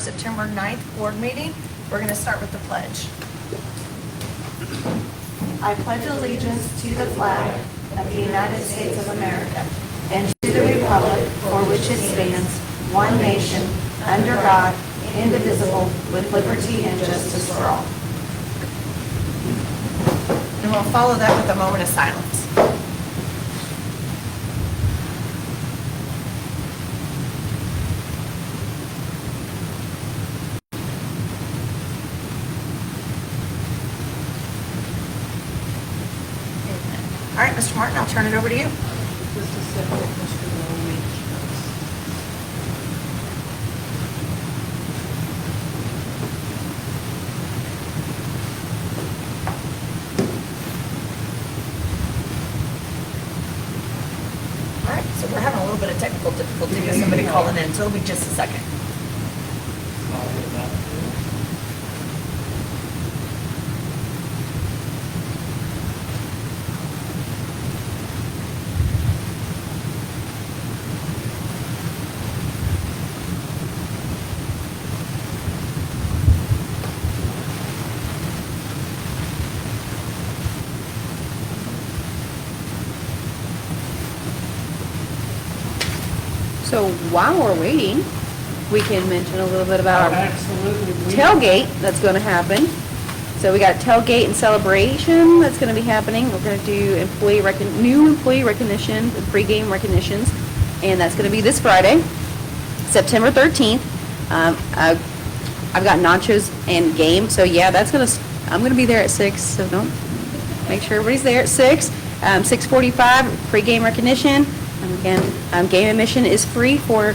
September 9th board meeting. We're going to start with the pledge. I pledge allegiance to the flag of the United States of America and to the republic for which it stands, one nation, under God, indivisible, with liberty and justice for all. And we'll follow that with a moment of silence. All right, Mr. Martin, I'll turn it over to you. Just a second, Mr. Lowe. All right, so we're having a little bit of technical difficulty with somebody calling in, so it'll be just a second. So while we're waiting, we can mention a little bit about our Absolutely. tailgate that's going to happen. So we got a tailgate and celebration that's going to be happening. We're going to do new employee recognition, pregame recognitions, and that's going to be this Friday, September 13th. I've got nachos and game, so yeah, I'm going to be there at 6. So don't make sure everybody's there at 6. 6:45 pregame recognition. Again, game admission is free for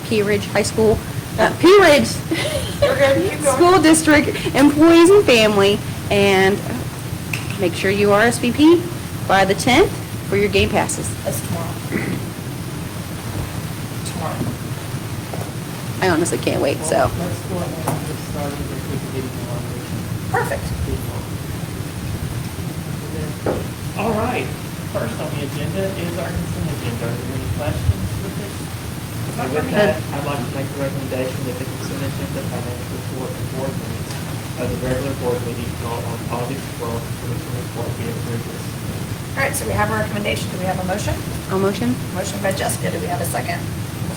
Pea Ridge High School, Pea Ridge School District employees and family. And make sure you RSVP by the 10th for your game passes. That's tomorrow. I honestly can't wait. So Let's go ahead and get started with the video on Perfect. All right. First on the agenda is our consent agenda. Are there any questions with this? So with that, I'd like to make a recommendation that the consent agenda financial report and board minutes of the regular board meeting held on August 12th, 2024 be approved. All right, so we have a recommendation. Do we have a motion? I'll motion. Motion by Jessica. Do we have a second?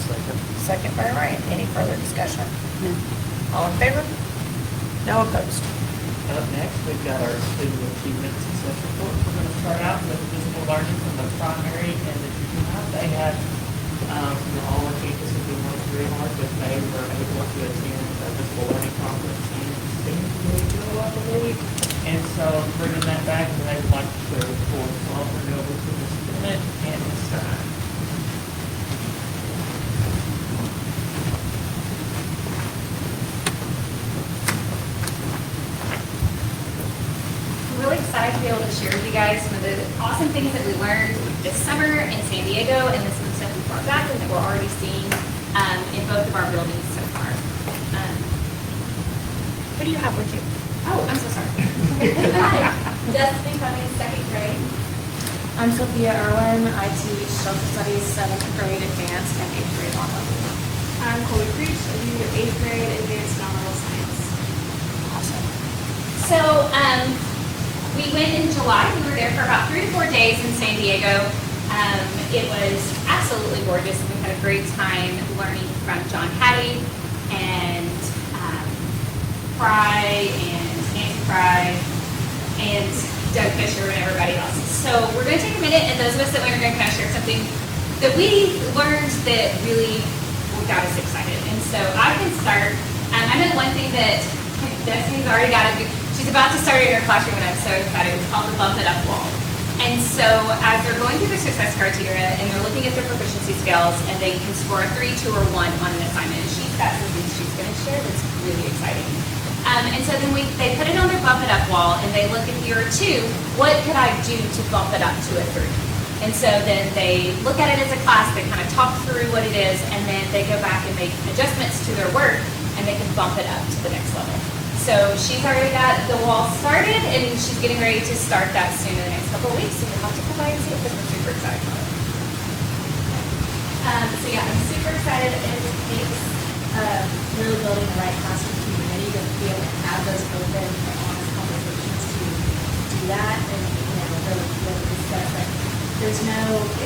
Second. Second by Ryan. Any further discussion? No. All in favor? No opposed. Up next, we've got our student achievement success report. We're going to start out with physical learning from the primary and the junior high. They had, all our campuses been working very hard, but they were able to attend a physical learning conference in San Diego, I believe. And so bringing that back, and they would like to share a report. So I'll turn it over to Ms. Bennett and Ms. Stein. Really excited to be able to share with you guys some of the awesome things that we learned this summer in San Diego and some stuff we brought back and that we're already seeing in both of our buildings so far. Who do you have with you? Oh, I'm so sorry. Destiny coming in 2nd grade. I'm Sophia Irwin. I teach social studies 7th grade advanced and 8th grade law. I'm Chloe Creech. I do 8th grade advanced nominal science. Awesome. So we went in July. We were there for about 3 to 4 days in San Diego. It was absolutely gorgeous, and we had a great time learning from John Hattie and Fry and Nancy Fry and Doug Fisher and everybody else. So we're going to take a minute, and those of us that went are going to kind of share something that we learned that really got us excited. And so I can start. I know the one thing that Destiny's already got to do. She's about to start in her classroom, and I'm so excited. It's called the Bump It Up Wall. And so as they're going through their success criteria and they're looking at their proficiency scales, and they can score a 3, 2, or 1 on an assignment, and she's got some things she's going to share that's really exciting. And so then they put it on their Bump It Up wall, and they look at year 2, what could I do to bump it up to a 3? And so then they look at it as a class, they kind of talk through what it is, and then they go back and make adjustments to their work, and they can bump it up to the next level. So she's already got the wall started, and she's getting ready to start that soon in the next couple of weeks. So you'll have to come by and see it because we're super excited about it. So yeah, I'm super excited. It takes really building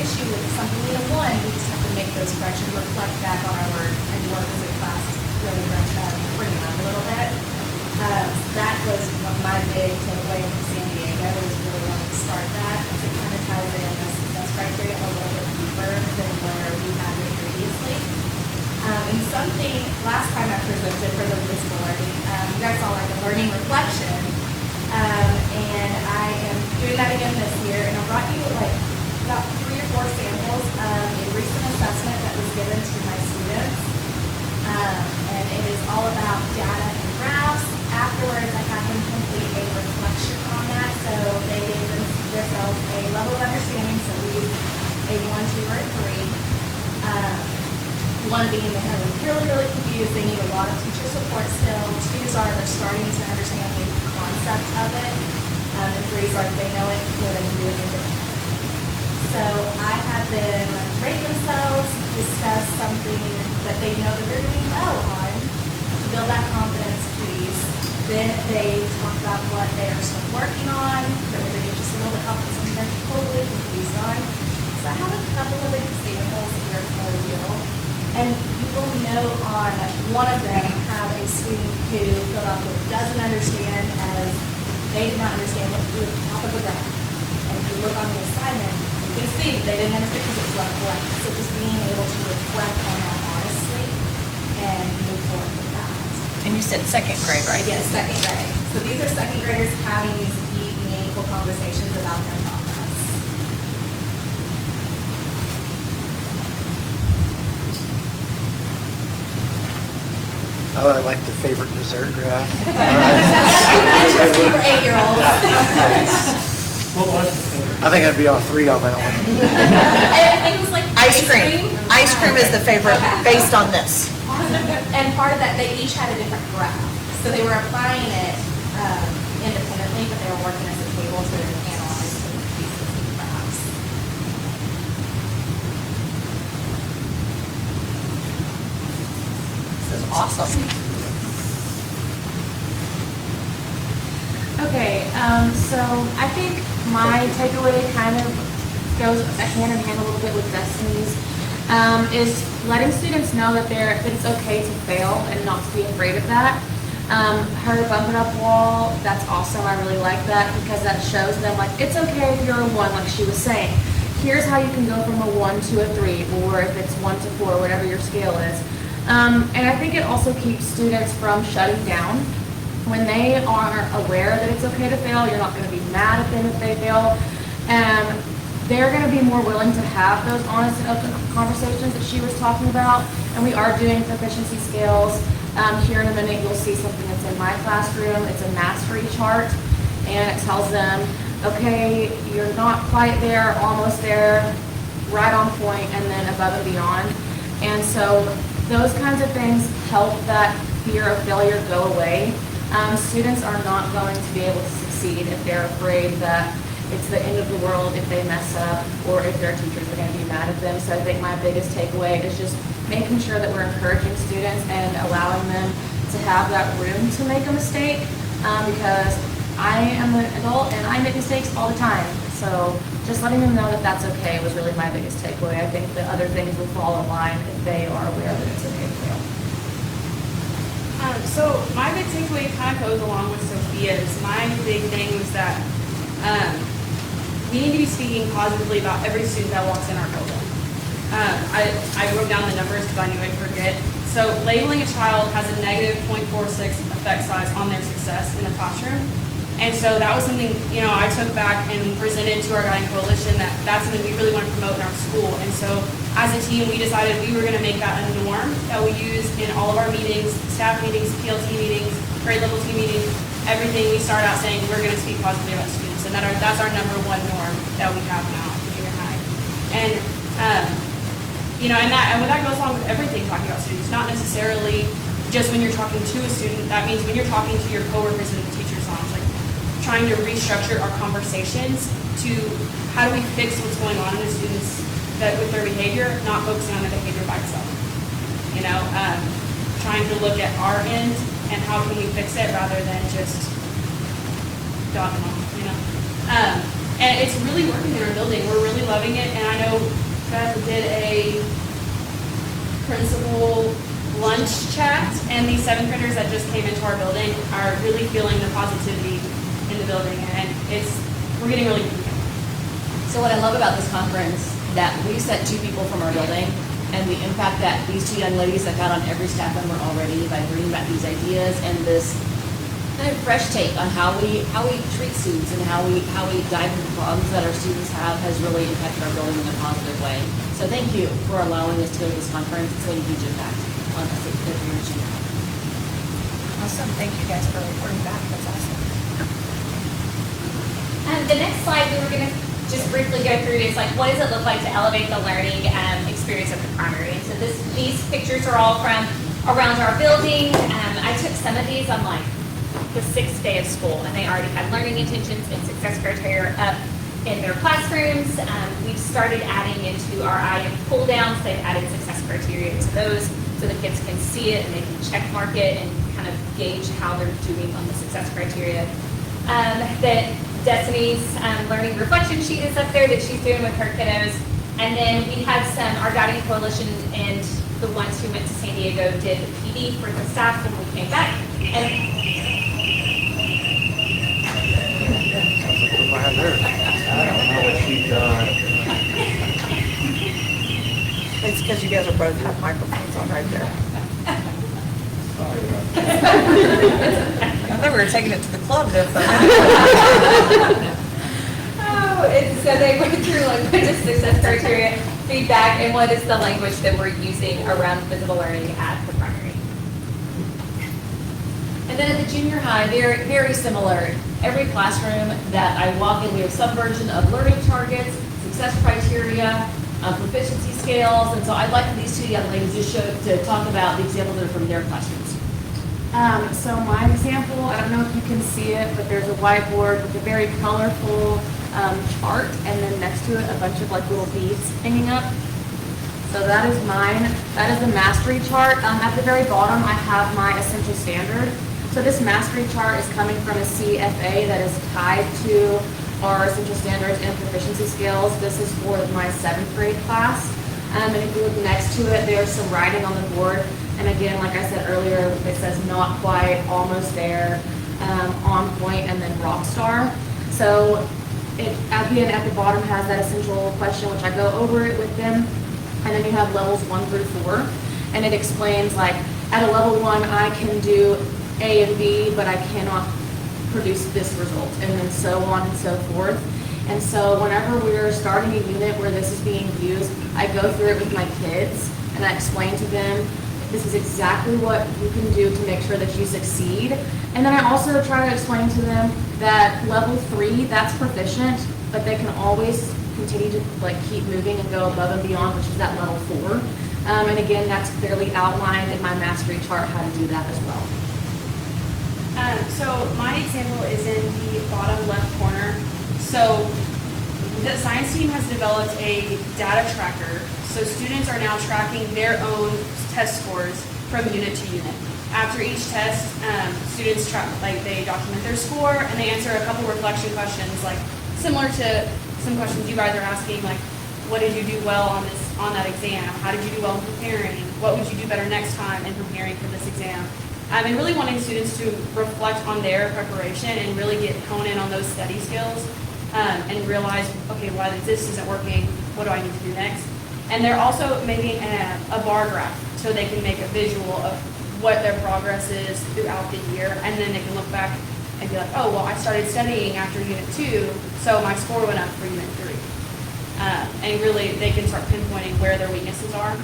issue with something in a one, we just have to make those corrections, reflect back on our work, and work as a class, really bring it up a little bit. That was my big takeaway from San Diego, was really wanting to start that, because it kind of ties in the success criteria a little bit deeper than where we had it previously. And something, last time I presented for the physical learning, you guys saw like a learning reflection, and I am doing that again this year, and I brought you like about 3 or 4 samples of a recent assessment that was given to my students, and it is all about data and graphs. Afterwards, I had them complete a reflection on that, so they gave themselves a level of understanding, so we used a 1, 2, or a 3. One being they have really, really confused, they need a lot of teacher support still. 2s are they're starting to understand the concept of it. And 3s are they know it, what they can do it independently. So I had them rate themselves, discuss something that they know that they're doing well on, to build that confidence piece. Then they talk about what they are still working on, that they need just a little bit help with something they're totally confused on. So I have a couple of examples here for you. And you will note on one of them have a student who filled out what doesn't understand, as they did not understand what to do at the top of the graph. And if you look on the assignment, you can see they didn't understand because it was left blank. So just being able to reflect on that honestly and move forward with that. And you said second grade, right? Yes, second grade. So these are second graders having these deep, meaningful conversations about their progress. Oh, I like the favorite dessert graph. Interesting for 8-year-olds. What was the favorite? I think I'd be all 3 on that one. I think it was like Ice cream. Ice cream is the favorite based on this. And part of that, they each had a different graph. So they were applying it independently, but they were working as a table to analyze the pieces of the graphs. This is awesome. Okay, so I think my takeaway kind of goes hand in hand a little bit with Destiny's, is letting students know that it's okay to fail and not to be afraid of that. Her bump it up wall, that's awesome. I really like that because that shows them like it's okay if you're a 1, like she was saying. Here's how you can go from a 1 to a 3, or if it's 1 to 4, whatever your scale is. And I think it also keeps students from shutting down. When they are aware that it's okay to fail, you're not going to be mad at them if they fail. They're going to be more willing to have those honest and open conversations that she was talking about. And we are doing proficiency scales. Here in a minute, you'll see something that's in my classroom. It's a mastery chart, and it tells them, okay, you're not quite there, almost there, right on point, and then above and beyond. And so those kinds of things help that fear of failure go away. Students are not going to be able to succeed if they're afraid that it's the end of the world if they mess up, or if their teachers are going to be mad at them. So I think my biggest takeaway is just making sure that we're encouraging students and allowing them to have that room to make a mistake, because I am an adult and I make mistakes all the time. So just letting them know that that's okay was really my biggest takeaway. I think the other things will fall in line if they are aware that it's okay to fail. So my big takeaway kind of goes along with Sophia's. My big thing was that we need to be speaking positively about every student that walks in our building. I wrote down the numbers because I knew I'd forget. So labeling a child has a negative 0.46 effect size on their success in the classroom. And so that was something, I took back and presented to our guiding coalition that that's something we really want to promote in our school. And so as a team, we decided we were going to make that a norm that we use in all of our meetings, staff meetings, PLT meetings, grade level team meetings, everything. We start out saying we're going to speak positively about students. And that's our number 1 norm that we have now in junior high. And, and that goes along with everything talking about students, not necessarily just when you're talking to a student. That means when you're talking to your coworkers and the teachers on, like trying to restructure our conversations to how do we fix what's going on in the students with their behavior, not focusing on the behavior by itself. Trying to look at our end and how can we fix it rather than just dogging on, And it's really working in our building. We're really loving it. And I know Beth did a principal lunch chat, and these seventh graders that just came into our building are really feeling the positivity in the building, and we're getting really good. So what I love about this conference, that we sent 2 people from our building, and the impact that these 2 young ladies have had on every staff member already by bringing back these ideas and this kind of fresh take on how we treat students and how we dive into problems that our students have has really impacted our building in a positive way. So thank you for allowing us to go to this conference. It's made a huge impact on us at your junior high. Awesome, thank you guys for reporting back, that's awesome. The next slide we were going to just briefly go through is like, what does it look like to elevate the learning experience of the primary? And so these pictures are all from around our building. I took some of these on like the 6th day of school, and they already had learning intentions and success criteria up in their classrooms. We've started adding into our item pull downs. They've added success criteria to those so the kids can see it and they can check mark it and kind of gauge how they're doing on the success criteria. That Destiny's learning reflection sheet is up there that she's doing with her kiddos. And then we had our Guiding Coalition and the ones who went to San Diego did the PD for the staff when we came back. And Put my hand there. I don't know what she's done. It's because you guys are both have microphones on right there. I thought we were taking it to the club there. and so they went through like what is success criteria, feedback, and what is the language that we're using around visible learning at the primary. And then at the junior high, they're very similar. Every classroom that I walk in, we have some version of learning targets, success criteria, proficiency scales, and so I'd like these 2 young ladies to talk about the examples that are from their classrooms. So my example, I don't know if you can see it, but there's a whiteboard with a very colorful chart, and then next to it a bunch of like little beads hanging up. So that is mine. That is the mastery chart. At the very bottom, I have my essential standard. So this mastery chart is coming from a CFA that is tied to our essential standards and proficiency scales. This is for my 7th grade class. And if you look next to it, there's some writing on the board. And again, like I said earlier, it says not quite, almost there, on point, and then rock star. So it, again, at the bottom has that essential question, which I go over it with them. And then you have levels 1 through 4. And it explains like, at a level 1, I can do A and B, but I cannot produce this result, and then so on and so forth. And so whenever we're starting a unit where this is being used, I go through it with my kids, and I explain to them, this is exactly what you can do to make sure that you succeed. And then I also try to explain to them that level 3, that's proficient, but they can always continue to like keep moving and go above and beyond, which is that level 4. And again, that's clearly outlined in my mastery chart how to do that as well. So my example is in the bottom left corner. So the science team has developed a data tracker. So students are now tracking their own test scores from unit to unit. After each test, students they document their score and they answer a couple reflection questions, like similar to some questions you guys are asking, like what did you do well on that exam? How did you do well in preparing? What would you do better next time in preparing for this exam? And really wanting students to reflect on their preparation and really hone in on those study skills and realize, okay, why this isn't working, what do I need to do next? And they're also making a bar graph so they can make a visual of what their progress is throughout the year, and then they can look back and be like, oh, well, I started studying after Unit 2, so my score went up for Unit 3. And really, they can start pinpointing where their weaknesses are.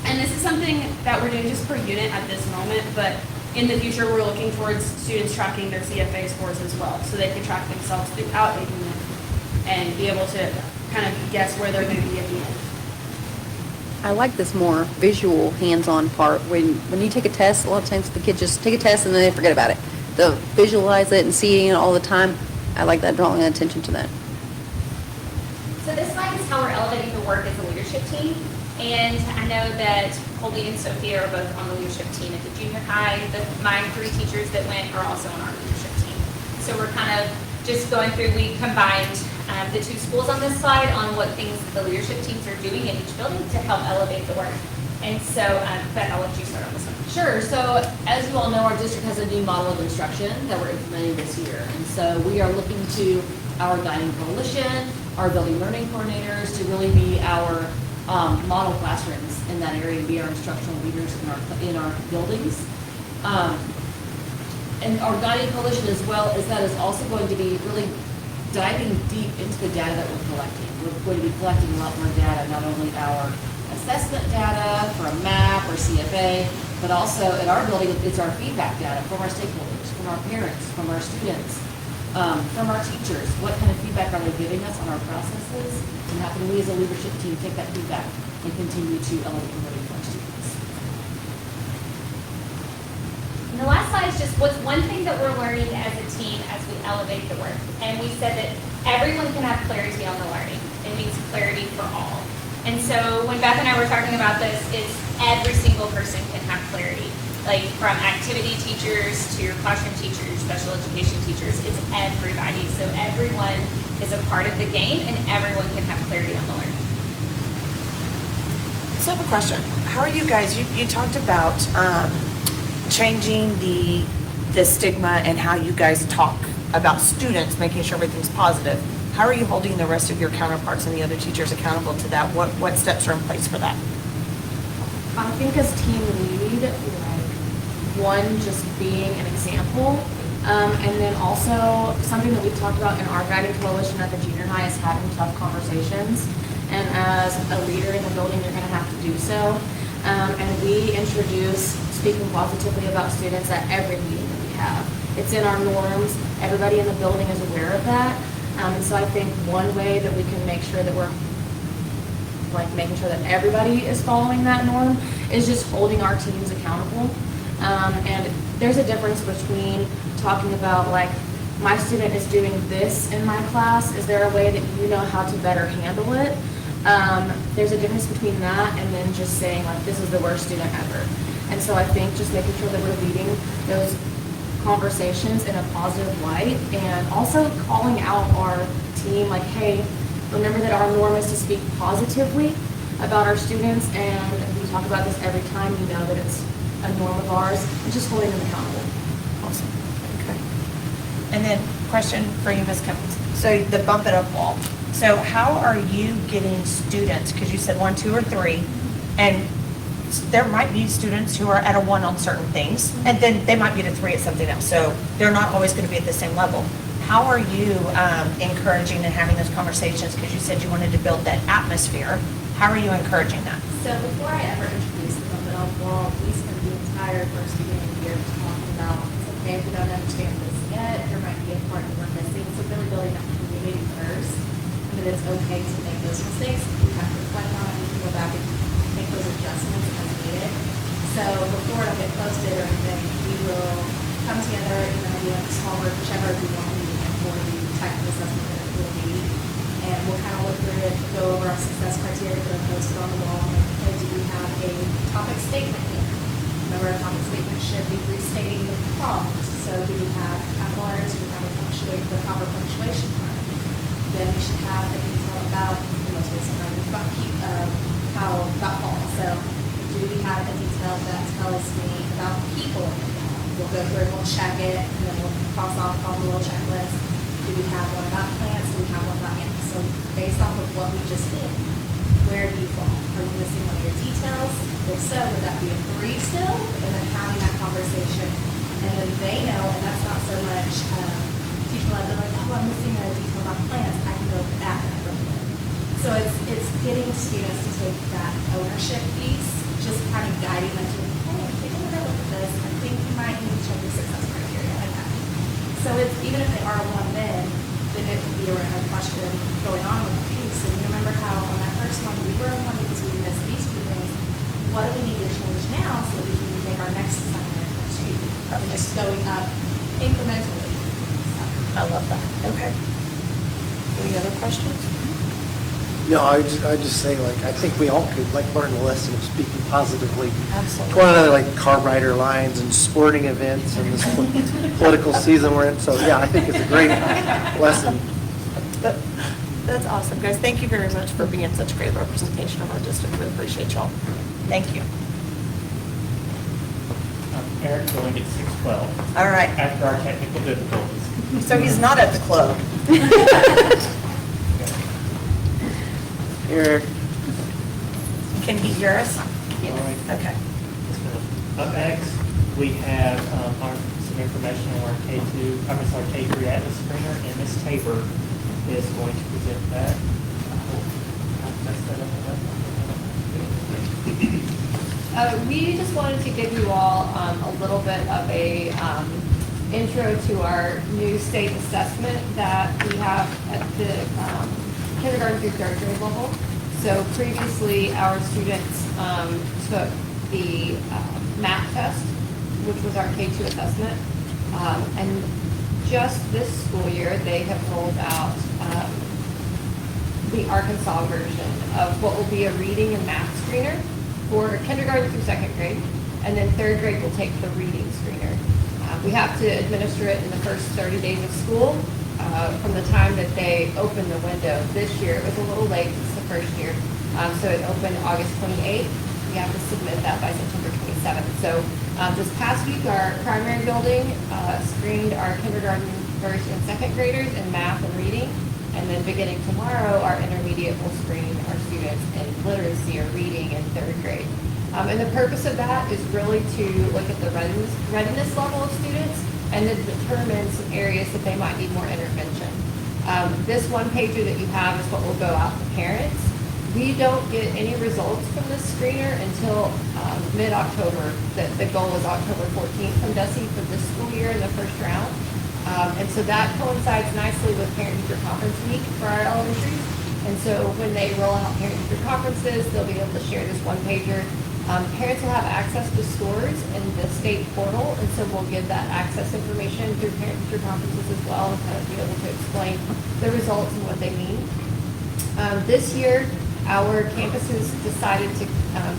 And this is something that we're doing just per unit at this moment, but in the future, we're looking towards students tracking their CFA scores as well, so they can track themselves throughout a unit and be able to kind of guess where they're going to be at the end. I like this more visual, hands-on part. When you take a test, a lot of times the kids just take a test and then they forget about it. They'll visualize it and seeing it all the time. I like that, drawing attention to that. So this slide is how we're elevating the work as a leadership team. And I know that Colby and Sophia are both on the leadership team at the junior high. My 3 teachers that went are also on our leadership team. So we're kind of just going through, we combined the two schools on this slide on what things the leadership teams are doing in each building to help elevate the work. And so, Beth, I'll let you start on this one. Sure. So as you all know, our district has a new model of instruction that we're implementing this year. And so we are looking to our guiding coalition, our building learning coordinators to really be our model classrooms in that area, and be our instructional leaders in our buildings. And our guiding coalition as well as that is also going to be really diving deep into the data that we're collecting. We're going to be collecting a lot more data, not only our assessment data from MAP or CFA, but also in our building, it's our feedback data from our stakeholders, from our parents, from our students, from our teachers. What kind of feedback are they giving us on our processes? And how can we as a leadership team take that feedback and continue to elevate the learning for our students? And the last slide is just what's one thing that we're learning as a team as we elevate the work. And we said that everyone can have clarity on the learning. It means clarity for all. And so when Beth and I were talking about this, it's every single person can have clarity. Like from activity teachers to your classroom teachers, special education teachers, it's everybody. So everyone is a part of the game and everyone can have clarity on the learning. So I have a question. How are you guys, you talked about changing the stigma and how you guys talk about students, making sure everything's positive. How are you holding the rest of your counterparts and the other teachers accountable to that? What steps are in place for that? I think as team lead, one, just being an example, and then also something that we talked about in our guiding coalition at the junior high is having tough conversations. And as a leader in the building, you're going to have to do so. And we introduce speaking positively about students at every meeting that we have. It's in our norms. Everybody in the building is aware of that. And so I think one way that we can make sure that we're making sure that everybody is following that norm is just holding our teams accountable. And there's a difference between talking about my student is doing this in my class. Is there a way that you know how to better handle it? There's a difference between that and then just saying this is the worst student ever. And so I think just making sure that we're leading those conversations in a positive light and also calling out our team hey, remember that our norm is to speak positively about our students, and we talk about this every time. You know that it's a norm of ours, and just holding them accountable. Awesome. Okay. And then question for you, Ms. Cummings. So the bump it up wall. So how are you getting students, because you said 1, 2, or 3, and there might be students who are at a 1 on certain things, and then they might be at a 3 at something else. So they're not always going to be at the same level. How are you encouraging and having those conversations? Because you said you wanted to build that atmosphere. How are you encouraging that? So before I ever introduced the bump it up wall, we spent the entire first beginning of the year talking about it's okay if we don't understand this yet. There might be a part that we're missing. So really building that community first, and that it's okay to make those mistakes. We have to reflect on it. We can go back and make those adjustments as needed. So before it'll get posted or anything, we will come together, do a small group, whichever we want to do for the technical assessment that it will be. And we'll kind of look through it, go over our success criteria that are posted on the wall, and okay, do we have a topic statement here? Remember, a topic statement should be restating the prompt. So do we have capital letters? Do we have the proper punctuation mark? Then we should have a detail about the most recent writing about fall. So do we have a detail that tells me about people? We'll go through and we'll check it, and then we'll cross off all the little checklist. Do we have one about plants? Do we have one about animals? So based off of what we just did, where do you fall? Are you missing one of your details? If so, would that be a 3 still? And then having that conversation, and then they know, and that's not so much teaching led, they're oh, I'm missing a detail about plants. I can go add that real quick. So it's getting students to take that ownership piece, just kind of guiding them to, hey, take a look at this. I think you might need to check your success criteria like that. So it's, even if they are one then it could be a question going on with the piece. And you remember how on that first one, we were one because we missed these 2 things. What do we need to change now so that we can make our next assignment achieve? And just going up incrementally. I love that. Okay. Any other questions? No, I just say I think we all could learn the lesson of speaking positively Absolutely. to one another, like car rider lines and sporting events and this political season we're in. So yeah, I think it's a great lesson. That's awesome, guys. Thank you very much for being such great representation of our district. We appreciate y'all. Thank you. Eric going at 6:12 All right, after our technical difficulties. so he's not at the club. Eric, Can he hear us? All right. Okay. Up next, we have some information on our K3 Atlas screener, and Ms. Tabor is going to present that. I hope I messed that up. We just wanted to give you all a little bit of a intro to our new state assessment that we have at the kindergarten through third grade level. So previously, our students took the math test, which was our K2 assessment. And just this school year, they have rolled out the Arkansas version of what will be a reading and math screener for kindergarten through second grade. And then third grade will take the reading screener. We have to administer it in the first 30 days of school from the time that they open the window. This year, it was a little late, it's the first year. So it opened August 28th. We have to submit that by September 27th. So this past week, our primary building screened our kindergarten, first, and second graders in math and reading. And then beginning tomorrow, our intermediate will screen our students in literacy or reading in third grade. And the purpose of that is really to look at the readiness level of students and then determine some areas that they might need more intervention. This one pager that you have is what will go out to parents. We don't get any results from this screener until mid-October. The goal is October 14th from DESE for this school year in the first round. And so that coincides nicely with parent-teacher conference week for our elementary. And so when they roll out parent-teacher conferences, they'll be able to share this one pager. Parents will have access to scores in the state portal, and so we'll give that access information through parent-teacher conferences as well, and kind of be able to explain the results and what they mean. This year, our campuses decided to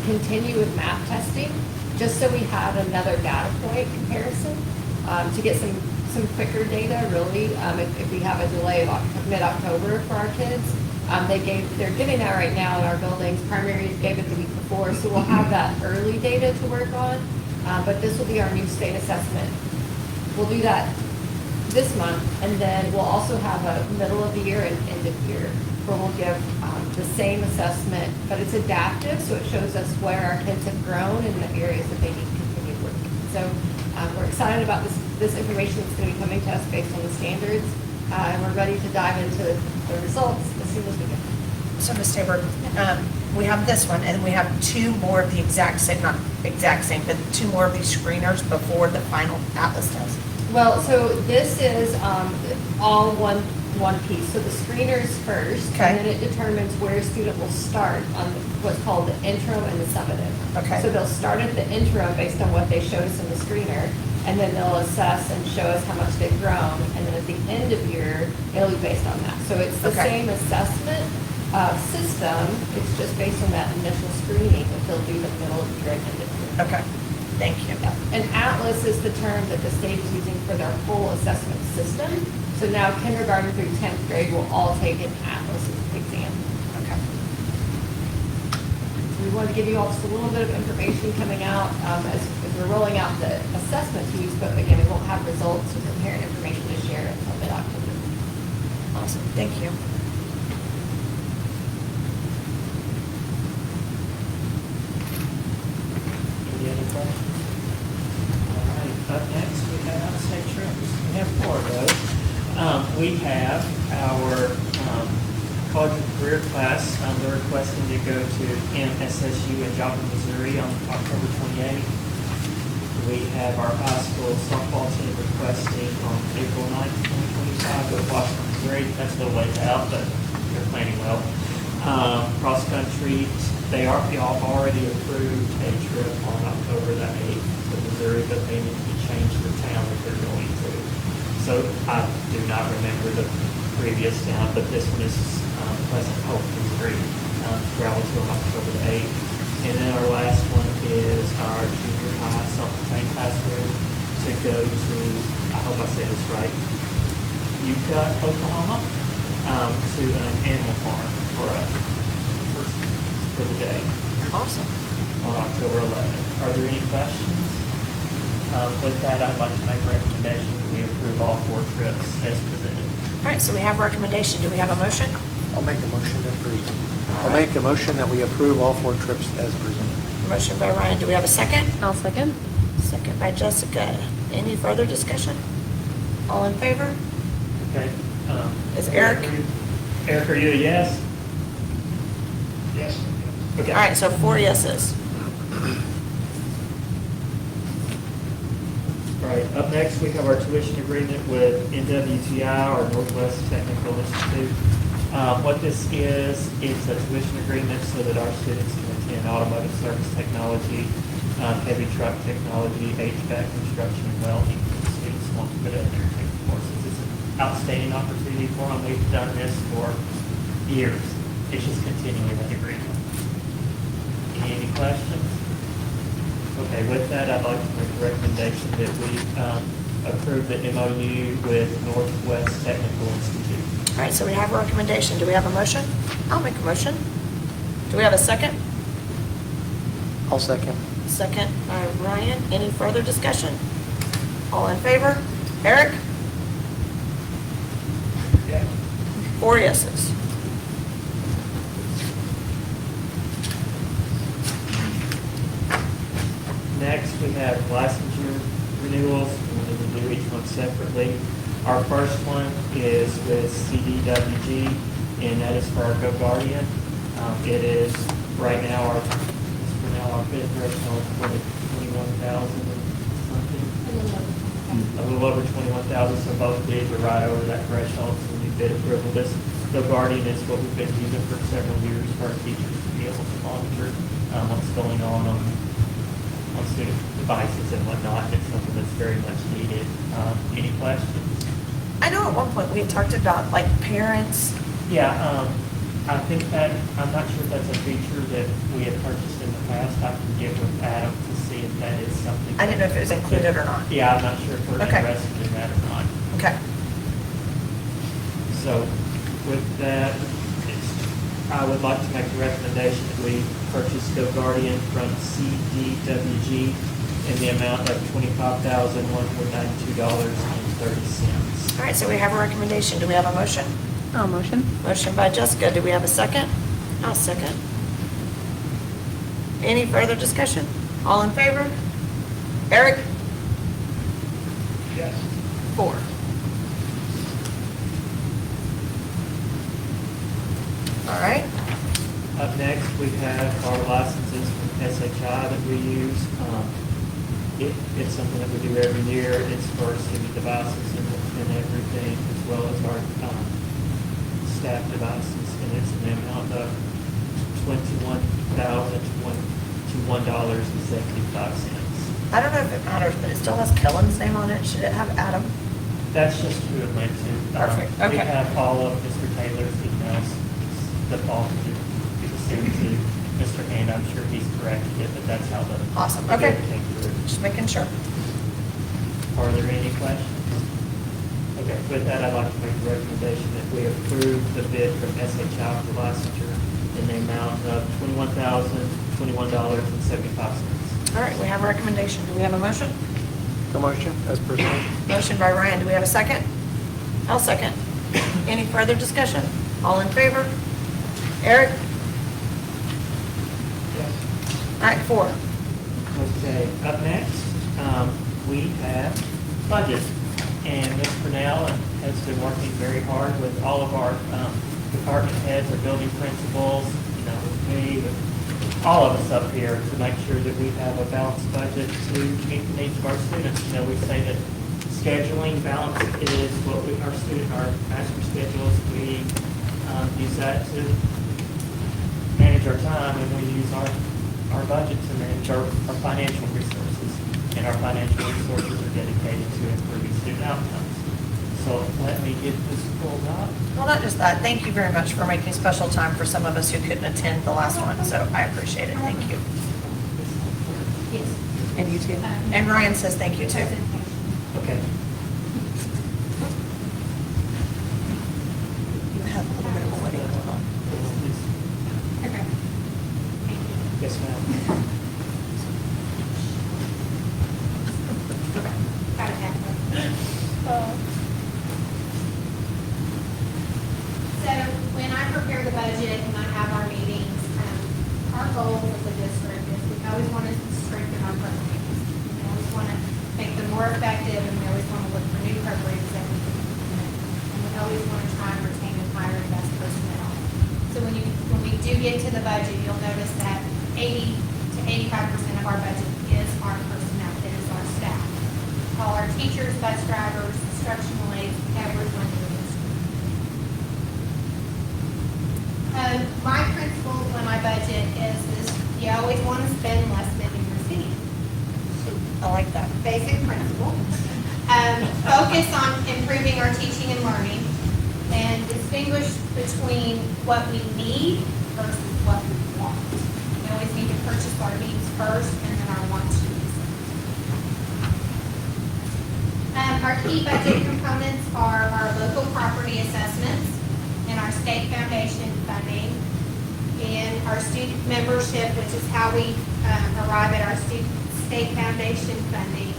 continue with math testing, just so we have another data point comparison to get some quicker data, really, if we have a delay of mid-October for our kids. They're giving that right now in our buildings. Primary gave it the week before, so we'll have that early data to work on. But this will be our new state assessment. We'll do that this month, and then we'll also have a middle of the year and end of year where we'll give the same assessment, but it's adaptive, so it shows us where our kids have grown and the areas that they need continued work. So we're excited about this information that's going to be coming to us based on the standards, and we're ready to dive into the results as soon as we can. So, Ms. Tabor, we have this one, and we have two more of the exact same, not exact same, but two more of these screeners before the final Atlas test. Well, so this is all one piece. So the screeners first, Okay. and then it determines where a student will start on what's called the intro and the summative. Okay. So they'll start at the intro based on what they showed us in the screener, and then they'll assess and show us how much they've grown, and then at the end of year, it'll be based on that. So it's the Okay. same assessment system, it's just based on that initial screening that they'll do the middle of the year and end of year. Okay, thank you. Yeah. And Atlas is the term that the state is using for their whole assessment system. So now kindergarten through 10th grade will all take an Atlas exam. Okay. We wanted to give you all just a little bit of information coming out as we're rolling out the assessment piece, but again, we won't have results or parent information to share until mid-October. Awesome, thank you. Any other questions? All right, up next, we have out-of-state trips. We have 4 of those. We have our college and career class. They're requesting to go to MSSU in Joplin, Missouri on October 28th. We have our high school softball team requesting on April 9th, 2025, go to Washington, Missouri. That's still ways out, but they're planning well. Cross country, they all already approved a trip on October the 8th to Missouri, but they need to change the town that they're going to. So I do not remember the previous town, but this one is Pleasant Hope, Missouri, travel to on October the 8th. And then our last one is our junior high self-contained classroom to go to, I hope I say this right, Utica, Oklahoma. to an animal farm for the day Awesome. on October 11th. Are there any questions? With that, I'd like to make a recommendation that we approve all 4 trips as presented. All right, so we have a recommendation. Do we have a motion? I'll make a motion to approve. I'll make a motion that we approve all 4 trips as presented. Motion by Ryan. Do we have a second? I'll second. Second by Jessica. Any further discussion? All in favor? Okay. Is Eric? Eric, are you a yes? Yes. Okay. All right, so 4 yeses. All right, up next, we have our tuition agreement with NWTI, or Northwest Technical Institute. What this is, it's a tuition agreement so that our students can attend automotive service technology, heavy truck technology, HVAC, construction, and welding. The students want to put it in their technical courses. It's an outstanding opportunity for them. We've done this for years. It's just continuing that agreement. Any questions? Okay, with that, I'd like to make a recommendation that we approve the MOU with Northwest Technical Institute. All right, so we have a recommendation. Do we have a motion? I'll make a motion. Do we have a second? I'll second. Second by Ryan. Any further discussion? All in favor? Eric? Yeah. 4 yeses. Next, we have licensure renewals. We're going to do each one separately. Our first one is with CDWG, and that is for our Go Guardian. It is right now our bid threshold for 21,000 something. A little over 21,000, so both bids are right over that threshold. So we need bid approval. This Go Guardian is what we've been using for several years for our teachers to be able to monitor what's going on student devices and whatnot. It's something that's very much needed. Any questions? I know at one point we had talked about like parents. Yeah, I think that, I'm not sure if that's a feature that we have purchased in the past. I can get with Adam to see if that is something. I didn't know if it was included or not. Yeah, I'm not sure if we're Okay. interested in that or not. Okay. So with that, I would like to make a recommendation that we purchase Go Guardian from CDWG in the amount of $25,192.30. All right, so we have a recommendation. Do we have a motion? I'll motion. Motion by Jessica. Do we have a second? I'll second. Any further discussion? All in favor? Eric? Yes. 4. All right. Up next, we have our licenses from SHI that we use. It's something that we do every year. It's for student devices and everything, as well as our staff devices. And it's an amount of $21,021.75. I don't know if it matters, but it still has Kellen's name on it. Should it have Adam? That's just who it went to. Perfect. We Okay. have all of Mr. Taylor's emails that fall to the student to Mr. Hand. I'm sure he's corrected it, but that's how the. Awesome. the Okay. bid came through. Just making sure. Are there any questions? Okay, with that, I'd like to make a recommendation that we approve the bid from SHI for licensure in the amount of $21,021.75. All right, we have a recommendation. Do we have a motion? The motion as presented. Motion by Ryan. Do we have a second? I'll second. Any further discussion? All in favor? Eric? Yes. All right, 4. Okay, up next, we have budget. And Ms. Purnell has been working very hard with all of our department heads, our building principals, with me, with all of us up here to make sure that we have a balanced budget to meet the needs of our students. We say that scheduling balance is what our master schedules, we use that to manage our time, and we use our budget to manage our financial resources. And our financial resources are dedicated to improving student outcomes. So let me get this pulled up. Well, not just that. Thank you very much for making special time for some of us who couldn't attend the last one. So I appreciate it. Thank you. Yes. And you too. And Ryan says thank you too. Okay. You have So when I prepare the budget and I have our meetings, our goal as a district is we always want to strengthen our programs. We always want to make them more effective, and we always want to look for new programs that we can implement. And we always want to try and retain and hire the best personnel. So when we do get to the budget, you'll notice that 80 to 85% of our budget is our personnel, it is our staff. All our teachers, bus drivers, instructional aides, everyone in the district. My principle when I budget is you always want to spend less than you're receiving. I like that. Basic principle. Focus on improving our teaching and learning and distinguish between what we need versus what we want. We always need to purchase our needs first and then our wants should be second. Our key budget components are our local property assessments and our state foundation funding and our student membership, which is how we arrive at our state foundation funding,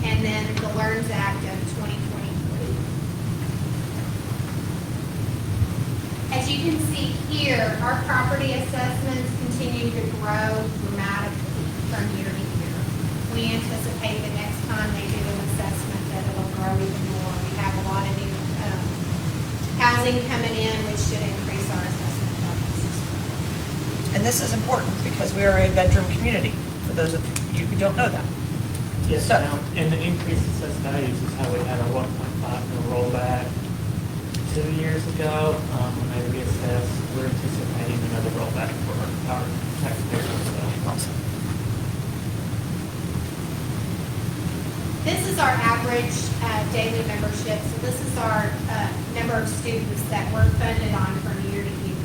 and then the LEARNS Act of 2023. As you can see here, our property assessments continue to grow dramatically from year to year. We anticipate the next time they do an assessment that it'll grow even more. We have a lot of new housing coming in, which should increase our assessment levels. And this is important because we are a bedroom community, for those of you who don't know that. Yes, So- now, and the increase in assessed values is how we had our 1.5 mil rollback 2 years ago. When they reassessed, we're anticipating another rollback for our taxpayers. Awesome. This is our average daily membership. So this is our number of students that we're funded on from year to year.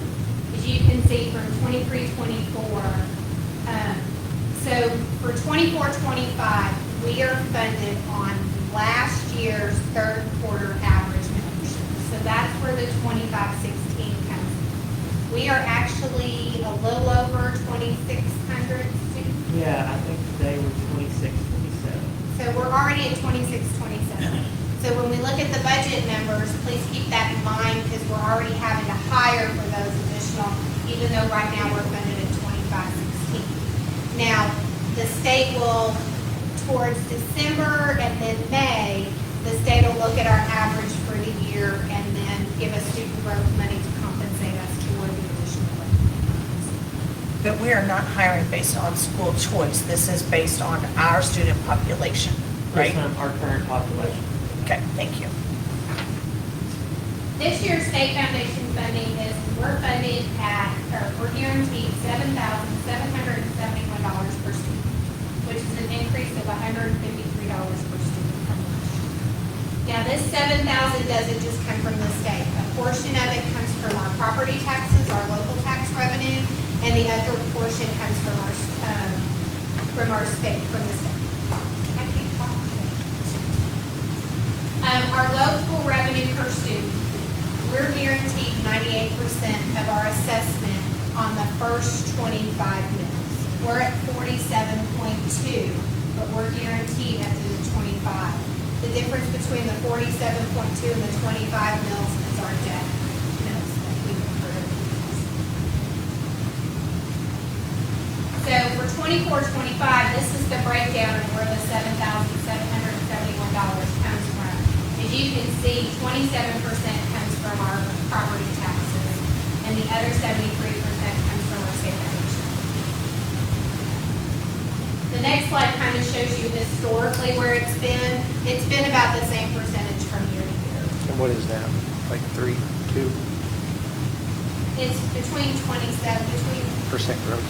As you can see from 23-24, so for 24-25, we are funded on last year's third quarter average membership. So that's where the 25-16 comes in. We are actually a little over 2,600 students. Yeah, I think today we're 26, 27. So we're already at 26, 27. So when we look at the budget numbers, please keep that in mind because we're already having to hire for those additional, even though right now we're funded at 25, 16. Now, the state will, towards December and then May, the state will look at our average for the year and then give us student growth money to compensate us for the additional labor. But we are not hiring based on school choice. This is based on our student population, right? Based on our current population. Okay, thank you. This year's state foundation funding is, we're funded at, or we're guaranteed $7,771 per student, which is an increase of $153 per student from last year. Now, this $7,000 doesn't just come from the state. A portion of it comes from our property taxes, our local tax revenue, and the other portion comes from our state, from the state. I can't talk today. Our local revenue per student, we're guaranteed 98% of our assessment on the first 25 mills. We're at 47.2, but we're guaranteed up to the 25. The difference between the 47.2 and the 25 mills is our debt mills that we incur. So for 24-25, this is the breakdown of where the $7,771 comes from. As you can see, 27% comes from our property taxes, and the other 73% comes from our state foundation. The next slide kind of shows you historically where it's been. It's been about the same percentage from year to year. And what is that? Like 3, 2% It's between growth?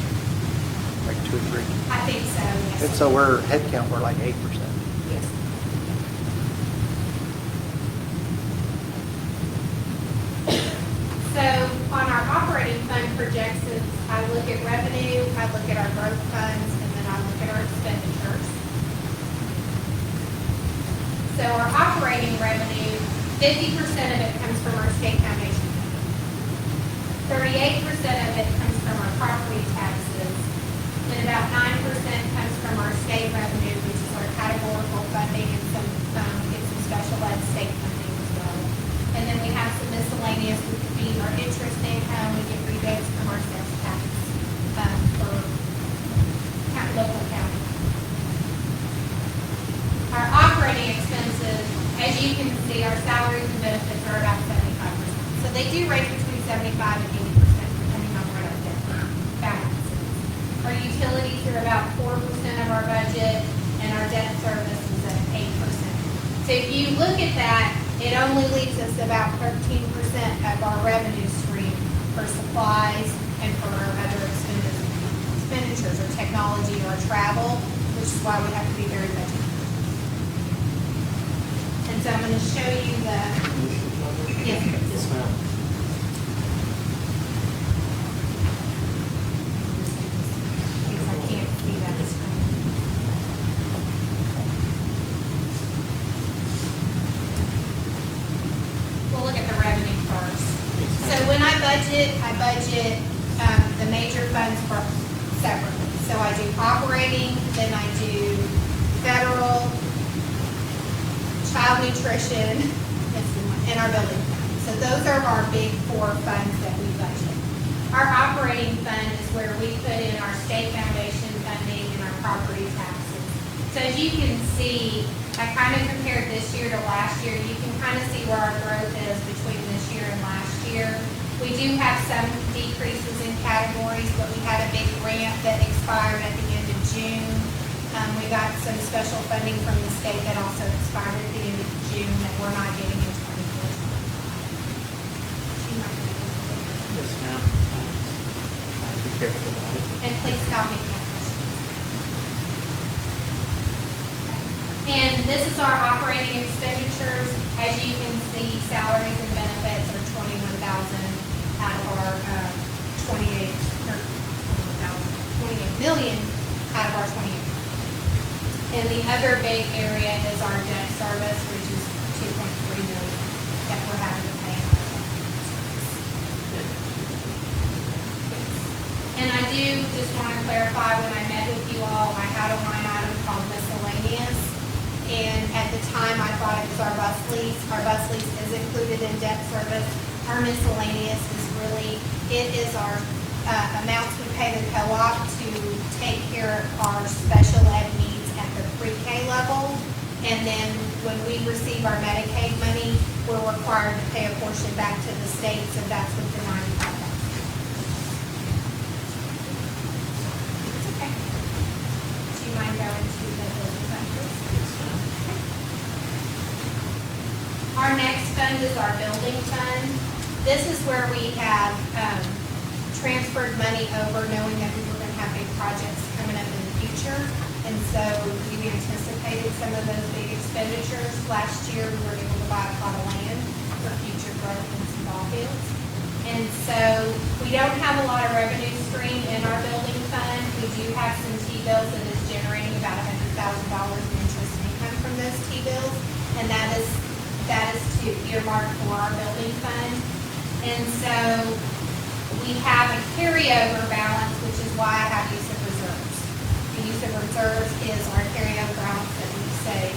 Like 2 or 3? I think so, yes. And so we're, head count, we're like 8%. Yes. So on our operating fund projections, I look at revenue, I look at our growth funds, and then I look at our expenditures. So our operating revenue, 50% of it comes from our state foundation. 38% of it comes from our property taxes, and about 9% comes from our state revenue, which is our categorical funding and some miscellaneous would be our interest income, we get rebates from our sales tax, for local county. Our operating expenses, as you can see, our salaries and benefits are about 75%. So they do range between 75 and 80%, depending on what our debt balance is. Our utilities are about 4% of our budget, and our debt service is at 8%. So if you look at that, it only leaves us about 13% of our revenue stream for supplies and for our other expenditures or technology or travel, which is why we have to be very budget. And so I'm going to show you the, yes, please. Yes, ma'am. Because I can't see that screen. We'll look at the revenue first. So when I budget the major funds for separately. So I do operating, then I do federal, child nutrition, and our building fund. So those are our big four funds that we budget. Our operating fund is where we put in our state foundation funding and our property taxes. So as you can see, I kind of compared this year to last year. You can kind of see where our growth is between this year and last year. We do have some decreases in categories, but we had a big grant that expired at the end of June. We got some special funding from the state that also expired at the end of June that we're not getting in 2014. Yes, ma'am. Be careful about it. And please stop me if you have questions. And this is our operating expenditures. As you can see, salaries and benefits are $21,000 out of our 28 million out of our 28. And the other big area is our debt service, which is 2.3 million that we're having to pay on our debt. And I do just want to clarify, when I met with you all, I had a line item called miscellaneous. And at the time, I thought it was our bus lease. Our bus lease is included in debt service. Our miscellaneous is really, it is our amounts we pay the co-op to take care of our special ed needs at the pre-K level. And then when we receive our Medicaid money, we're required to pay a portion back to the state, so that's what the 95 is. It's okay. Do you mind going to the building factors? Our next fund is our building fund. This is where we have transferred money over knowing that we were going to have big projects coming up in the future. And so we anticipated some of those big expenditures. Last year, we were able to buy a plot of land for future growth and some ball fields. And so we don't have a lot of revenue stream in our building fund. We do have some T-bills that is generating about $100,000 in interest income from those T-bills. And that is to earmark for our building fund. And so we have a carryover balance, which is why I have use of reserves. The use of reserves is our carryover balance that we save.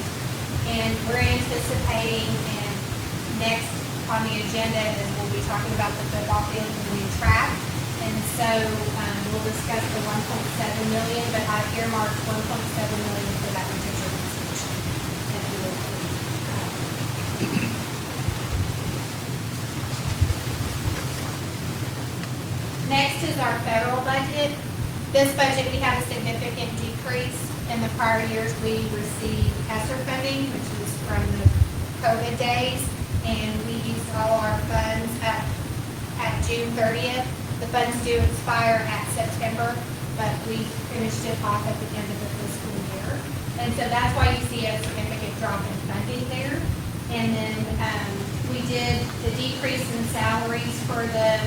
And we're anticipating, and next on the agenda is we'll be talking about the football field and the new track. And so we'll discuss the 1.7 million, but I've earmarked 1.7 million for that particular solution. And we will Next is our federal budget. This budget, we have a significant decrease. In the prior years, we received ESSER funding, which was from the COVID days, and we used all our funds at June 30th. The funds do expire at September, but we finished it off at the end of the fiscal year. And so that's why you see a significant drop in funding there. And then we did the decrease in salaries for the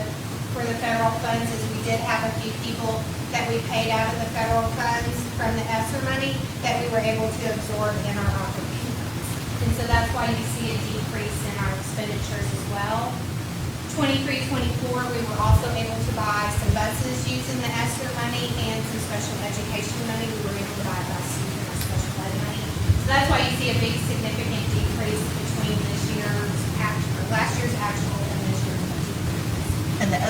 federal funds is we did have a few people that we paid out of the federal funds from the ESSER money that we were able to absorb in our operating funds. And so that's why you see a decrease in our expenditures as well. 23-24, we were also able to buy some buses using the ESSER money and some special education money. We were able to buy buses using our special ed money. So that's why you see a big significant decrease between last year's actual and this year's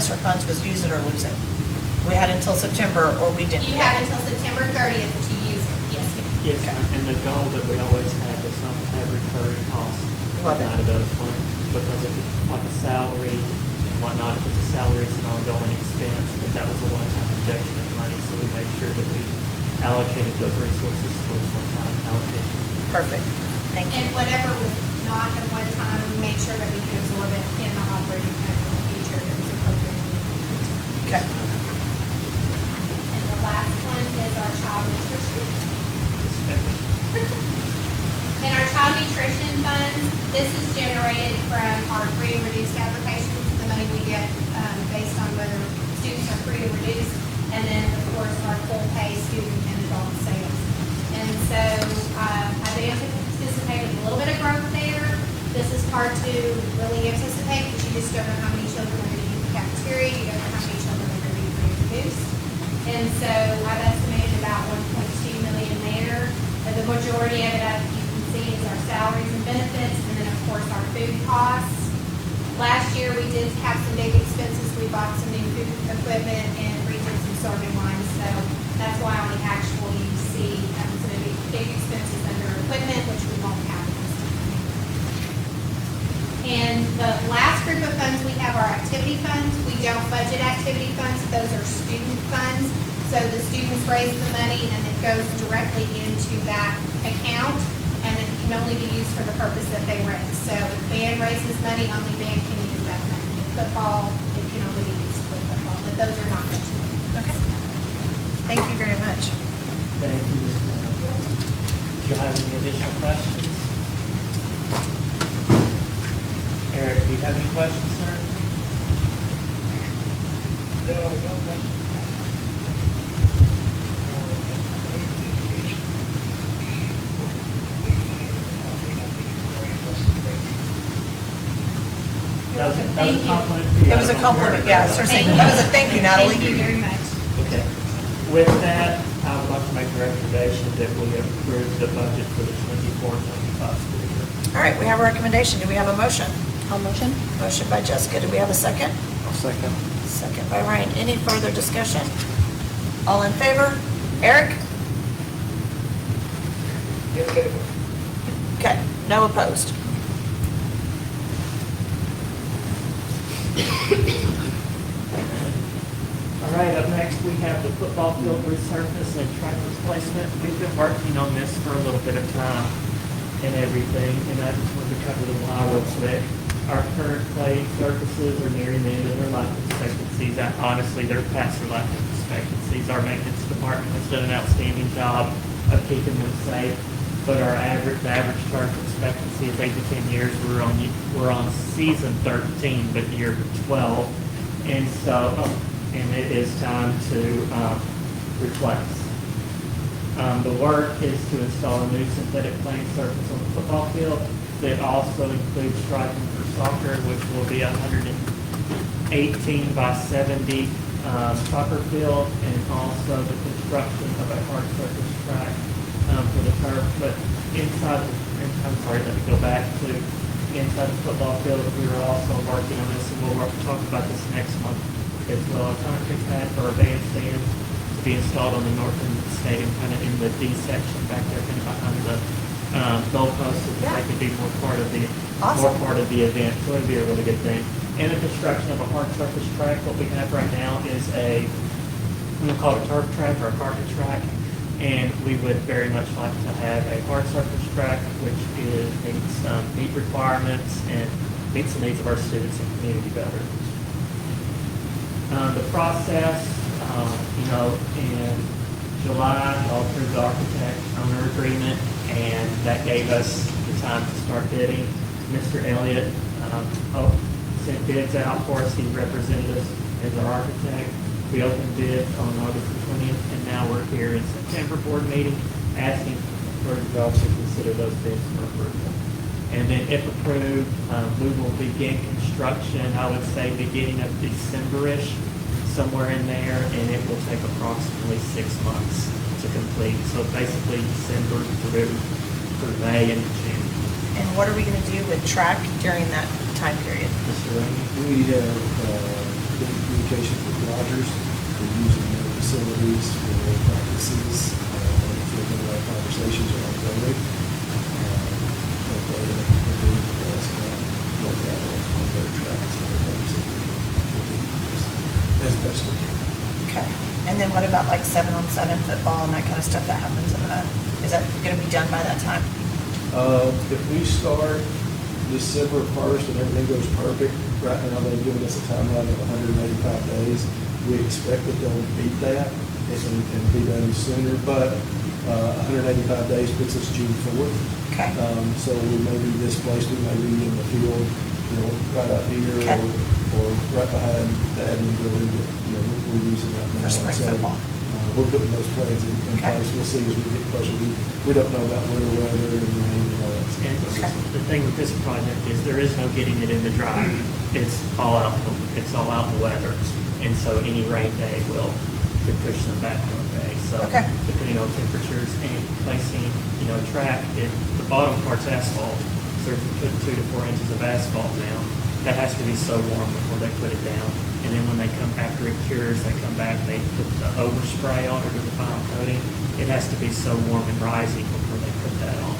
ESSER funds was use it or lose it. We had until September or we didn't. You have until September 30th to use it, yes. Yes, and the goal that we always have is not to have recurring costs Love it. out of those funds, because if it's like a salary and whatnot, if it's a salary, it's an ongoing expense, but that was a one-time injection of money, so we made sure that we allocated those resources towards one-time allocation. Perfect. Thank you. And whatever was not at one time, we made sure that we could absorb it in the operating plan in the future that was appropriate. Okay. And the last one is our child nutrition. In our child nutrition funds, this is generated from our free and reduced applications, the money we get based on whether students are free or reduced, and then, of course, our full pay student and adult sales. And so I do anticipate a little bit of growth there. This is hard to really anticipate because you just don't know how many children are going to use the cafeteria, you don't know how many children are going to be free or reduced. And so I've estimated about 1.2 million there. And the majority of it, you can see, is our salaries and benefits, and then, of course, our food costs. Last year, we did have some big expenses. We bought some new food equipment and redid some serving lines, so that's why on the actual you see some of the big expenses under equipment, which we won't have this time. And the last group of funds we have are activity funds. We don't budget activity funds. Those are student funds. So the students raise the money and it goes directly into that account, and it can only be used for the purpose that they raise. So if band raises money, only band can use that money. If football, it can only be used for football, but those are not budgeted. Okay. Thank you very much. Thank you, Ms. Brown. Do you have any additional questions? Eric, do you have any questions, sir? No questions. That was a compliment to you. It was a compliment, yeah, seriously. That was a thank you, Natalie. Thank you very much. Okay. With that, I would like to make a recommendation that we approve the budget for the 24-25 school year. All right, we have a recommendation. Do we have a motion? I'll motion. Motion by Jessica. Do we have a second? I'll second. Second by Ryan. Any further discussion? All in favor? Eric? Okay, no opposed. All right, up next, we have the football field resurface and track replacement. We've been working on this for a little bit of time and everything, and I just wanted to cover the why real quick. Our current playing surfaces are nearing the end of their life expectancies. Honestly, they're past their life expectancies. Our maintenance department has done an outstanding job of keeping them safe, but the average turf expectancy is 8 to 10 years. We're on season 13, but year 12, and so and it is time to replace. The work is to install a new synthetic playing surface on the football field that also includes striping for soccer, which will be 118 by 70 soccer field, and also the construction of a hard surface track for the turf. But let me go back to inside the football field. We were also working on this, and we'll talk about this next month as well. A concrete pad for our bandstand to be installed on the north end of the stadium, kind of in the D section back there, kind of behind the goalpost, so that they could be more part of the event. So it'd be a really good thing. And the construction of a hard surface track. What we have right now is we'll call it a turf track or a carpet track. And we would very much like to have a hard surface track, which meets requirements and meets the needs of our students and community better. The process, in July, y'all approved the architect owner agreement, and that gave us the time to start bidding. Mr. Elliott sent bids out for us. He represented us as our architect. We opened bids on August the 20th, and now we're here in September board meeting asking for y'all to consider those bids for approval. And then if approved, we will begin construction, I would say beginning of December-ish, somewhere in there, and it will take approximately 6 months to complete. So basically December through May and June. And what are we going to do with track during that time period? Mr. Rainey? We have been in communication with Rogers. We're using their facilities for their practices, for their conversations are ongoing. But they're doing the best, work out on their tracks and their as best we can. Okay. And then what about like 7-on-7 football and that kind of stuff that happens in the, is that gonna be done by that time? If we start December 1st and everything goes perfect, right now they've given us a timeline of 185 days. We expect that they'll beat that and be done sooner, but 185 days puts us June 4th. Okay. So we may be displaced, we may be in the field, right out here Okay. or right behind the admin building that, we're using right now. For spring So, football. we're putting those plans in Okay. place. We'll see as we get closer. We don't know about winter weather and rain and all that stuff. And the thing with this project is there is no getting it in the dry. It's all out in the weather. And so any rain day could push them back one day. So Okay. depending on temperatures and placing, track, the bottom part's asphalt. So if you put 2 to 4 inches of asphalt down, that has to be so warm before they put it down. And then when they come, after it cures, they come back, they put the overspray on it or the final coating. It has to be so warm and rising before they put that on.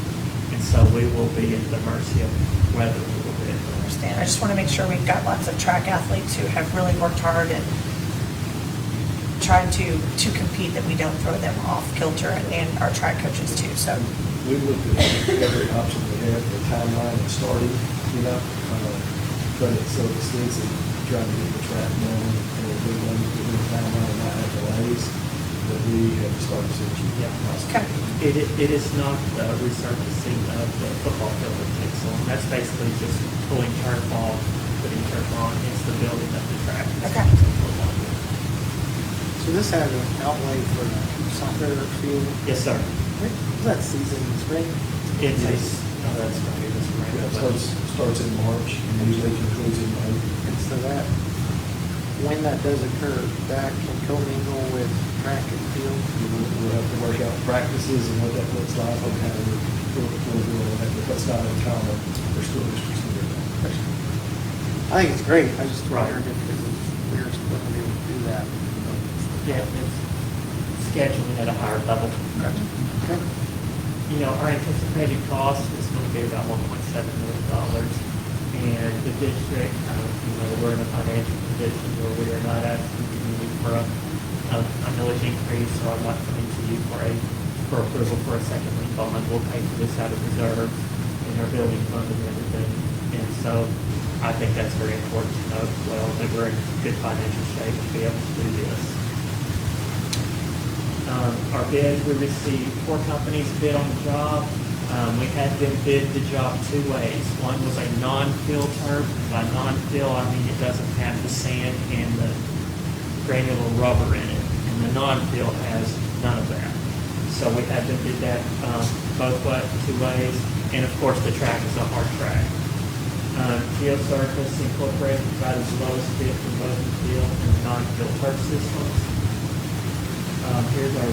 And so we will be at the mercy of weather a little bit. I understand. I just want to make sure we've got lots of track athletes who have really worked hard and tried to compete, that we don't throw them off kilter, and our track coaches too, so. We looked at every option we have, the timeline and starting, but it's so extensive, trying to get the track going, and we're going to do the timeline and not have delays, that we have to start as soon as we can. Okay. It is not resurfacing of the football field that takes on. That's basically just pulling turf off, putting turf on. It's the building of the track. Okay. So this has an outlay for the soccer field. Yes, sir. Is that season in spring? It is. No, that's going to be this spring. Yeah, it starts in March, and usually concludes in May. And so that, when that does occur, that can commingle with track and field. We'll have to work out practices and what that looks like, and how we'll do all that, but that's not uncommon for school districts to do that. I think it's great. I just Right. wondered if we were supposed to be able to do that. Yeah, it's scheduling at a higher level. Okay. Our anticipated cost is going to be about $1.7 million. And the district, we're in a financial position where we are not asking the community for a millage increase, so I'm not coming to you for approval for a second lien bond. We'll pay for this out of reserves in our building fund and everything. And so I think that's very important to note as well, that we're in good financial shape to be able to do this. Our bid, we received 4 companies bid on the job. We had them bid the job 2 ways. One was a non-fill turf. By non-fill, I mean it doesn't have the sand and the granular rubber in it. And the non-fill has none of that. So we had them bid that both 2 ways. And of course, the track is a hard track. Geosurface Incorporated provided the lowest bid for both the fill and the non-fill turf systems. Here's our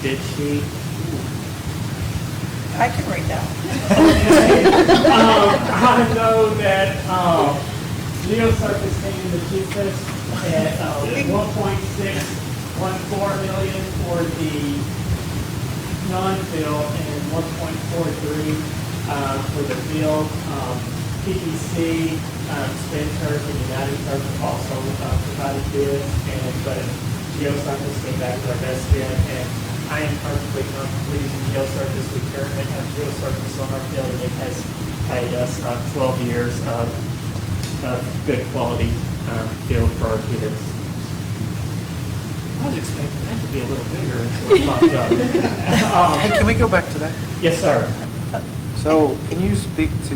bid sheet. I can read that. I know that Geosurface came in the cheapest at 1.614 million for the non-fill and 1.43 for the field. PTC, Spin Turf, and United Turf also provided bids, but Geosurface came back with our best bid, and I am perfectly comfortable using Geosurface. We currently have Geosurface on our field, and it has paid us 12 years of good quality field for our kids. I was expecting that to be a little bigger until it popped up. Hey, can we go back to that? Yes, sir. So can you speak to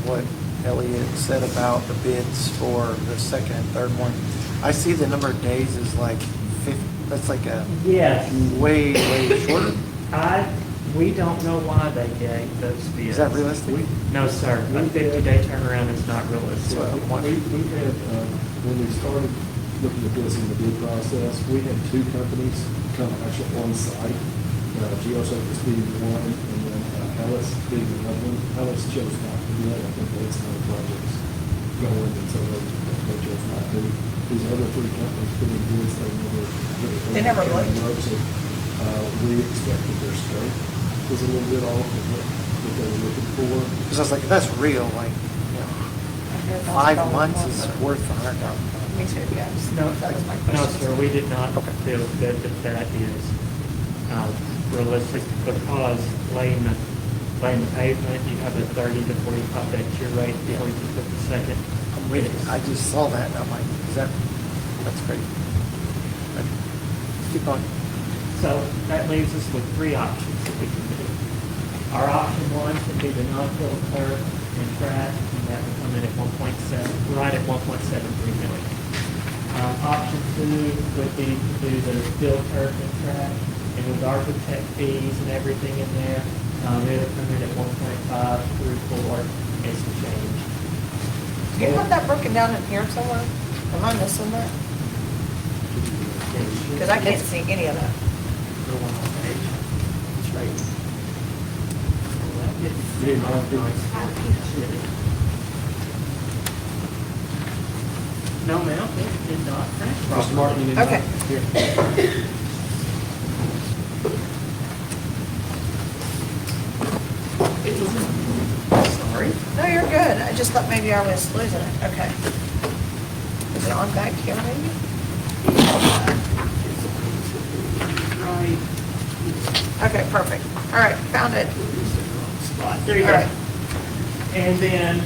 what Elliot said about the bids for the second and third one? I see the number of days is like 50, that's like a Yes. way shorter. We don't know why they gave those bids. Is that realistic? No, sir. A 50-day turnaround is not realistic. So we had, when we started looking at this in the bid process, we had 2 companies come actually on site, Geosurface being one, and then Ellis being another one. Ellis chose not to do that. I think that's how the project's going, and so they chose not to. these other three companies put in bids, They never came looked. up, so, we expected their scope was a little bit off of what they were looking for. Because I was like, if that's real, like, you know, 5 months is worth $100,000. Me too, yes. No, That was my no, question. sir, we did not Okay. feel that that is realistic because laying the pavement, you have a 30 to 45 day cure rate before you can put the second. I'm with it. I just saw that and I'm like, that's great. But keep on. So that leaves us with three options that we can do. Our option one would be the non-filled turf and track, and that would come in at 1.7, right at 1.73 million. Option two would be to do the filled turf and track, and with architect fees and everything in there, it would come in at 1.5 through 4 and some change. Do you have that broken down in here somewhere? Am I missing that? Because I can't see any of that. The one on page. It's right. You didn't have to- No, ma'am, it did not print. Mr. Martin, you didn't Okay. have, here. Sorry. No, you're good. I just thought maybe I was losing it. Okay. Is it on back here maybe? Right. Okay, perfect. All right, found it. Spot. There you All go. right. And then,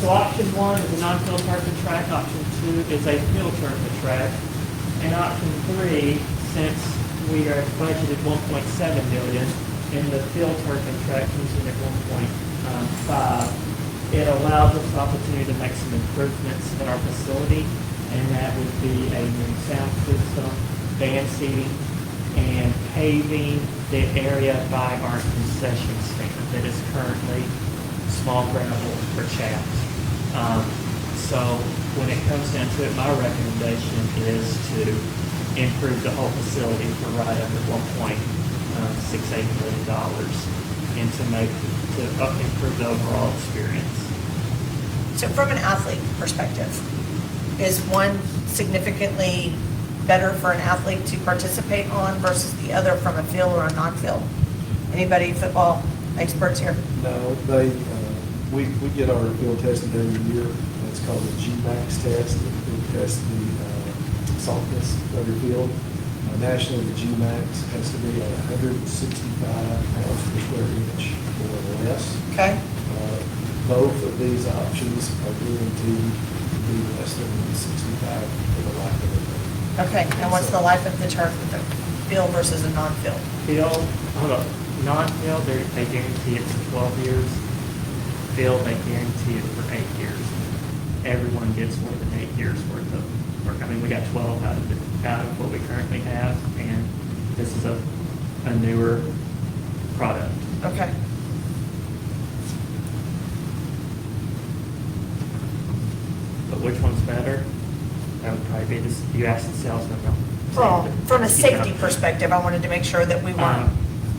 so option one is a non-field turf and track. Option two is a field turf and track. And option three, since we are budgeted 1.7 million, and the field turf and track comes in at 1.5, it allows us the opportunity to make some improvements in our facility, and that would be a new sound system, band seating, and paving the area by our concession stand that is currently small gravel or chaff. So when it comes down to it, my recommendation is to improve the whole facility for right under $1.68 million and to improve the overall experience. So from an athlete perspective, is one significantly better for an athlete to participate on versus the other from a field or a non-field? Anybody football experts here? No, we get our field tested every year. It's called the GMAX test. It tests the softness of your field. Nationally, the GMAX has to be at 165 pounds per square inch or less. Okay, Both of these options are guaranteed to be less than 165 for the life of the thing. okay. And what's the life of the turf with a field versus a non-field? Field, hold up, non-field, they guarantee it for 12 years. Field, they guarantee it for 8 years. Everyone gets more than 8 years worth of work. I mean, we got 12 out of what we currently have, and this is a newer product. Okay. But which one's better? That would probably be this, you asked the salesman. Well, from a safety You know, perspective, I wanted to make sure that we weren't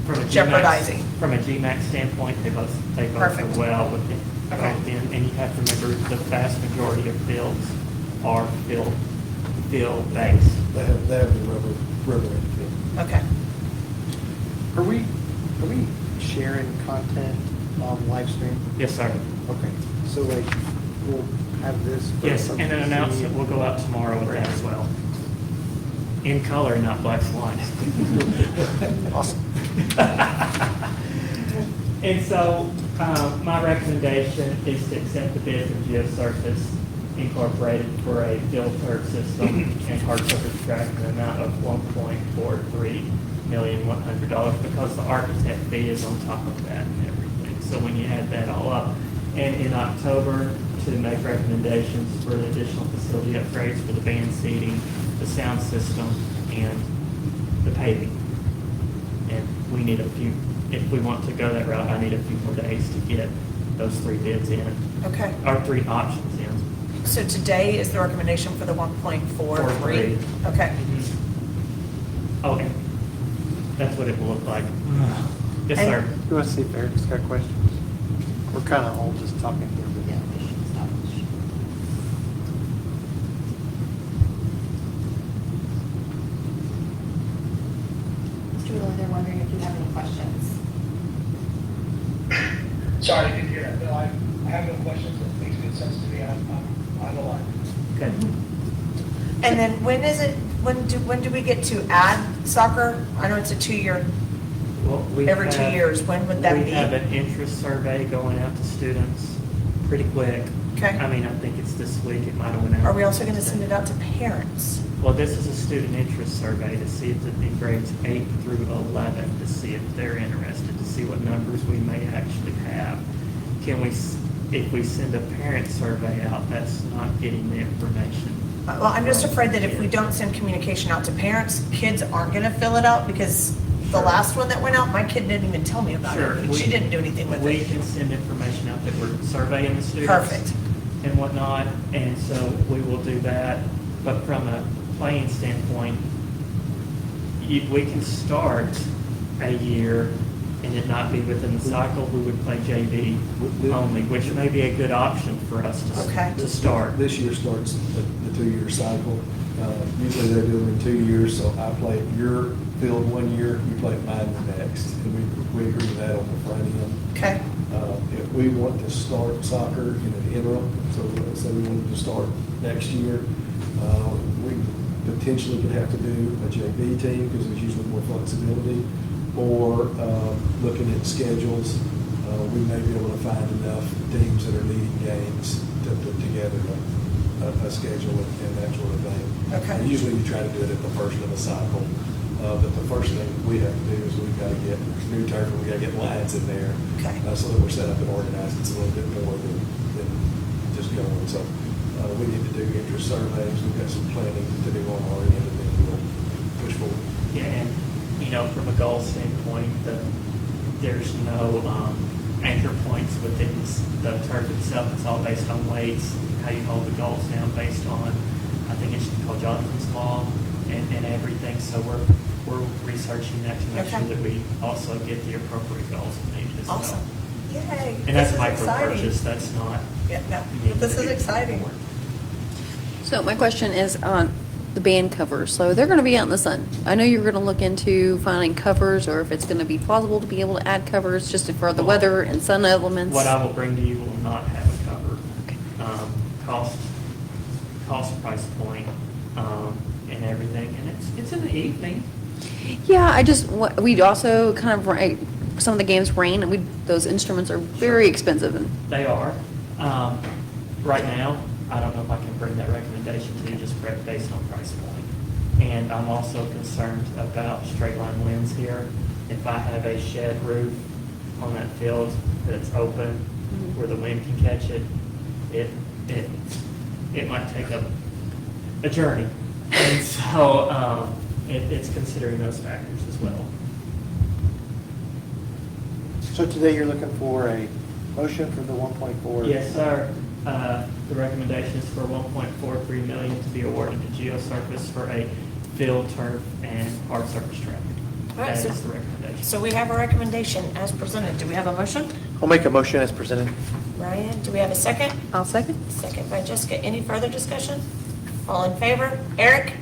from a GMAX jeopardizing. From a GMAX standpoint, they both Perfect. go well with it. Okay. And you have to remember, the vast majority of fields are field-based. They have the rubber in the field. Okay. Are we sharing content on live stream? Yes, sir. Okay, so like, we'll have this. for Yes, and everybody an to announcement see. will go out tomorrow with that as well. In color, not black and white. Awesome. And so, my recommendation is to accept the bid from GeoSurface Incorporated for a field turf system and hard surface track in an amount of $1.43,100,000 because the architect fee is on top of that and everything. So when you add that all up, and in October, to make recommendations for additional facility upgrades for the band seating, the sound system, and the paving. And we need a few, if we want to go that route, I need a few more days to get those three bids in, Okay. or three options in. So today is the recommendation for the 1.43? Okay. Oh, and that's what it will look like. Yes, And- sir. You want to see if Eric's got questions? We're kind of all just talking here, but. questions. Sorry, I didn't hear that. No, I have no questions. It makes good sense to me. I'm on the line. Okay. And then when do we get to add soccer? I know it's a 2-year, Well, we every 2 have- years. When would that be? We have an interest survey going out to students pretty quick. Okay. I mean, I think it's this week, it might have went out. Are we also going to send it out to parents? Well, this is a student interest survey to see if the grades 8 through 11, to see if they're interested, to see what numbers we may actually have. If we send a parent survey out, that's not getting the information. Well, I'm just afraid that if we don't send communication out to parents, kids aren't going to fill it out because the Sure. last one that went out, my kid didn't even tell me about Sure, it. She didn't do anything with We it. can send information out that we're surveying the students. Perfect. And whatnot, and so we will do that. But from a playing standpoint, we can start a year and it not be within the cycle, we would play JV only, which may be a good option for us Okay. to start. This year starts the 2-year cycle. Usually they're doing it in 2 years, so I play at your field 1 year, you play at mine the next. And we agree with that on the front end. Okay. If we want to start soccer in an interim, so let's say we wanted to start next year, we potentially could have to do a JV team because there's usually more flexibility. Or looking at schedules, we may be able to find enough teams that are leading games to put together a schedule and that sort of thing. Okay. And usually you try to do it at the first of the cycle. But the first thing we have to do is we've got to get new turf and we got to get lines in there. Okay. So that we're set up and organized. It's a little bit more than just going. So we need to do interest surveys. We've got some planning to do on our end and then we'll push forward. Yeah, and, from a goal standpoint, there's no anchor points within the turf itself. It's all based on weights, how you hold the goals down based on, I think it's called Jonathan's Law and everything. So we're researching that to make sure Okay. that we also get the appropriate goals needed as well. Awesome. Yay. And that's This is micro exciting. purchase, that's not. Yeah, no, you need this to is do exciting. more. So my question is on the band covers. So they're going to be out in the sun. I know you're going to look into finding covers, or if it's going to be plausible to be able to add covers just for the weather and sun elements. What I will bring to you will not have a cover. Okay. Cost price point, and everything, and it's in the evening. Yeah, we'd also kind of, some of the games rain, and those instruments are very expensive. And They are. Right now, I don't know if I can bring that recommendation to you just based on price point. And I'm also concerned about straight line winds here. If I have a shed roof on that field that's open, where the wind can catch it, it might take a journey. And so it's considering those factors as well. So today you're looking for a motion for the 1.4? Yes, sir. The recommendation is for $1.43 million to be awarded to GeoSurface for a field, turf, and hard surface track. All right, That so- is the recommendation. So we have a recommendation as presented. Do we have a motion? I'll make a motion as presented. Ryan, do we have a second? I'll second. Second by Jessica. Any further discussion? All in favor? Eric?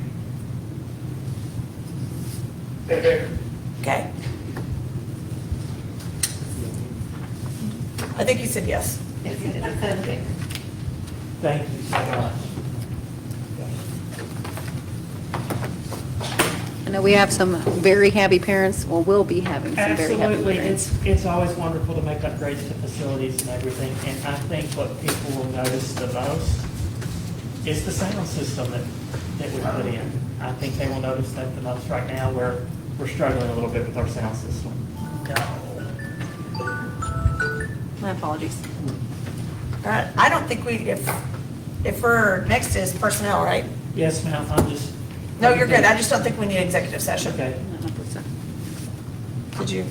Okay. I think you said yes. Thank you so much. I know we have some very happy parents, well, we'll be having some very happy Absolutely, parents. it's always wonderful to make upgrades to facilities and everything, and I think what people will notice the most is the sound system that we put in. I think they will notice that the most right now, where we're struggling a little bit with our sound system. My apologies. All right, I don't think if we're, next is personnel, right? Yes, ma'am, I'm just. No, you're good. I just don't think we need executive session. Okay. Did you?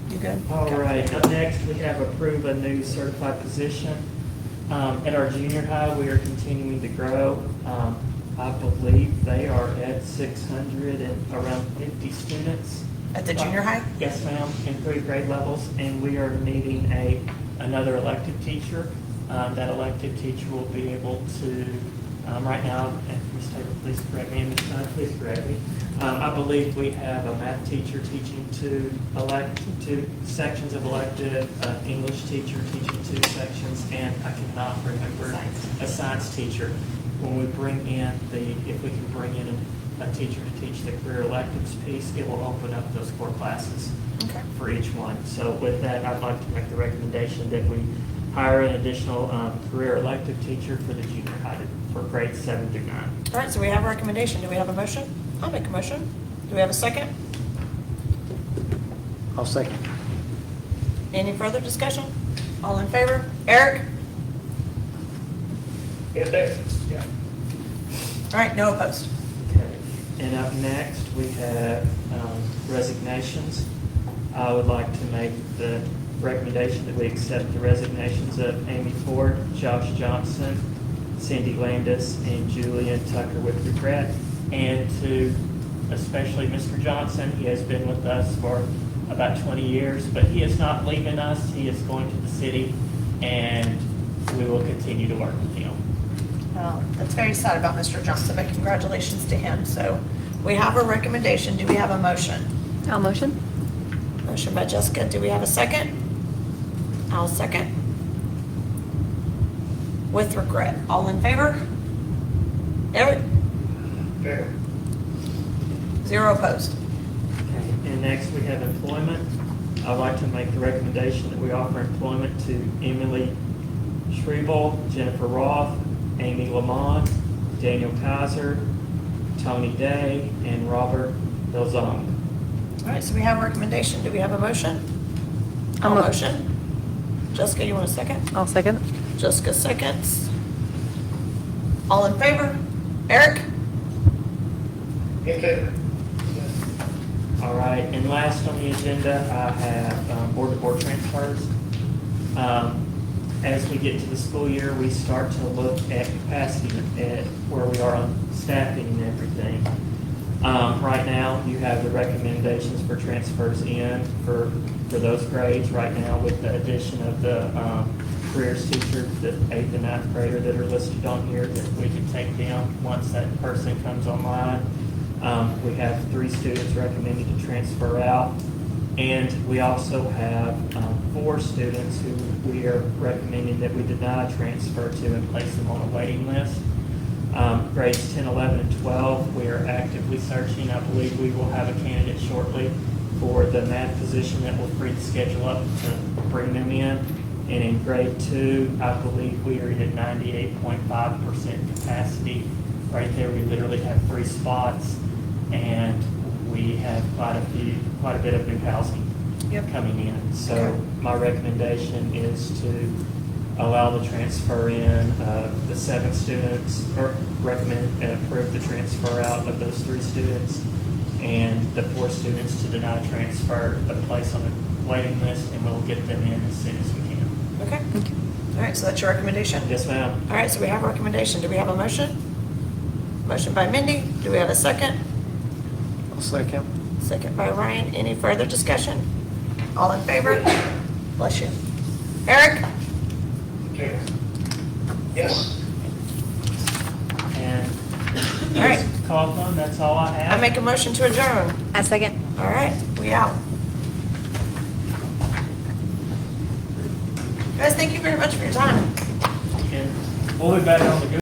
You good? All Okay. right, up next, we have approve a new certified position. At our junior high, we are continuing to grow. I believe they are at 600 and around 50 students. At the junior high? Yes, ma'am, in 3 grade levels, and we are needing another elective teacher. That elective teacher will be able to, right now, and Ms. Taylor, please correct me, and Ms. Dunn, please correct me. I believe we have a math teacher teaching two sections of elective, an English teacher teaching two sections, and I cannot remember a science teacher. When we bring in if we can bring in a teacher to teach the career electives piece, it will open up those core classes Okay. for each one. So with that, I'd like to make the recommendation that we hire an additional career elective teacher for the junior high for grades 7 through 9. All right, so we have a recommendation. Do we have a motion? I'll make a motion. Do we have a second? I'll second. Any further discussion? All in favor? Eric? Yes, there. Yeah. All right, no opposed. Okay. And up next, we have resignations. I would like to make the recommendation that we accept the resignations of Amy Ford, Josh Johnson, Cindy Landis, and Julian Tucker with regret. And to especially Mr. Johnson, he has been with us for about 20 years, but he is not leaving us. He is going to the city, and we will continue to work with him. Well, that's very sad about Mr. Johnson, but congratulations to him. So we have a recommendation. Do we have a motion? I'll motion. Motion by Jessica. Do we have a second? I'll second. With regret. All in favor? Eric? Fair. 0 opposed. Okay. And next, we have employment. I'd like to make the recommendation that we offer employment to Emily Schriebel, Jennifer Roth, Amy Lamont, Daniel Kaiser, Tony Day, and Robert Belzong. All right, so we have a recommendation. Do we have a motion? I'll I'll mo- motion. Jessica, you want a second? I'll second. Jessica seconds. All in favor? Eric? In favor. Yes. All right, and last on the agenda, I have board-to-board transfers. As we get to the school year, we start to look at capacity at where we are on staffing and everything. Right now, you have the recommendations for transfers in for those grades right now with the addition of the careers teacher, the 8th and 9th grader that are listed on here that we can take down once that person comes online. We have 3 students recommended to transfer out. And we also have 4 students who we are recommending that we deny transfer to and place them on a waiting list. Grades 10, 11, and 12, we are actively searching. I believe we will have a candidate shortly for the math position that will free the schedule up to bring them in. And in grade 2, I believe we are at 98.5% capacity. Right there, we literally have 3 spots, and we have quite a bit of new housing coming in. So Okay. my recommendation is to allow the transfer in of the 7 students, or recommend and approve the transfer out of those 3 students, and the 4 students to deny transfer, but place on a waiting list, and we'll get them in as soon as we can. Okay. All right, so that's your recommendation? Yes, ma'am. All right, so we have a recommendation. Do we have a motion? Motion by Mindy. Do we have a second? I'll second. Second by Ryan. Any further discussion? All in favor? Bless you. Eric? In favor. Yes. And All right. Coughlin, that's all I have. I make a motion to adjourn. I second. All right, we out. Guys, thank you very much for your time. And we'll be back on the good